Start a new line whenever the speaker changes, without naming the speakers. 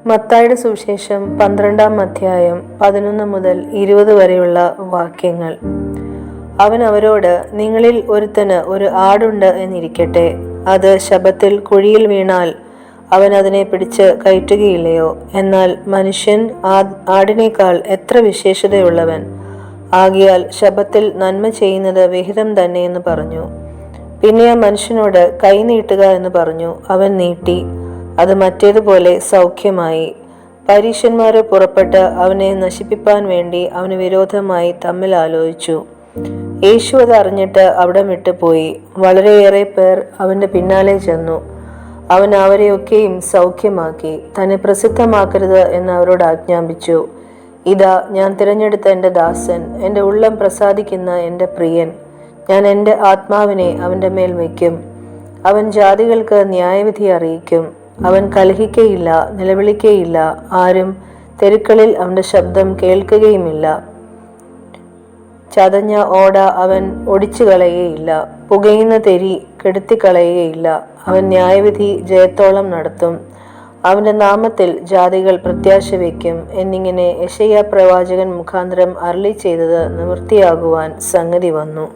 മത്തായിയുടെ സുവിശേഷം 12-ാം അധ്യായം 11 മുതൽ 20 വരെയുള്ള വാക്യങ്ങൾ. അവൻ അവരോട്, നിങ്ങളിൽ ഒരുത്തന് ഒരു ആടുണ്ട് എന്നിരിക്കട്ടെ. അത് ശബ്ബത്തിൽ കുഴിയിൽ വീണാൽ അവൻ അതിനെ പിടിച്ച് കയറ്റുകയില്ലയോ? എന്നാൽ മനുഷ്യൻ ആടിനേക്കാൾ എത്ര വിശേഷതയുള്ളവൻ! ആകയാൽ ശബ്ബത്തിൽ നന്മ ചെയ്യുന്നത് വിഹിതം തന്നെ എന്ന് പറഞ്ഞു. പിന്നെ ആ മനുഷ്യനോട് കൈ നീട്ടുക എന്ന് പറഞ്ഞു. അവൻ നീട്ടി, അത് മറ്റേതുപോലെ സൗഖ്യമായി. പരീശന്മാര് പുറപ്പെട്ട് അവനെ നശിപ്പിപ്പാൻ വേണ്ടി അവന് വിരോധമായി തമ്മിൽ ആലോചിച്ചു. യേശു അത് അറിഞ്ഞിട്ട് അവിടം വിട്ടുപോയി. വളരെയേറെ പേർ അവന്റെ പിന്നാലെ ചെന്നു. അവൻ അവരെയൊക്കെയും സൗഖ്യമാക്കി. തന്നെ പ്രസിദ്ധമാക്കരുത് എന്ന് അവരോട് ആജ്ഞാപിച്ചു. ഇതാ, ഞാൻ തിരഞ്ഞെടുത്ത എൻ്റെ ദാസൻ, എൻ്റെ ഉള്ളം പ്രസാദിക്കുന്ന എൻ്റെ പ്രിയൻ. ഞാൻ എൻ്റെ ആത്മാവിനെ അവൻ്റെ മേൽ വയ്ക്കും. അവൻ ജാതികൾക്ക് ന്യായവിധി അറിയിക്കും. അവൻ കലഹിക്കയില്ല, നിലവിളിക്കയില്ല. ആരും തെരുക്കളിൽ അവൻ്റെ ശബ്ദം കേൾക്കുകയുമില്ല. ചതഞ്ഞ ഓട അവൻ ഒടിച്ചു കളയുകയില്ല. പുകയുന്ന തെരി കെടുത്തിക്കളയുകയില്ല. അവൻ ന്യായവിധി ജയത്തോളം നടത്തും. അവൻ്റെ നാമത്തിൽ ജാതികൾ പ്രത്യാശ വയ്ക്കും എന്നിങ്ങനെ യെശയ്യാ പ്രവാചകൻ മുഖാന്തരം അരുളി ചെയ്തത് നിവൃത്തിയാകുവാൻ സംഗതി വന്നു.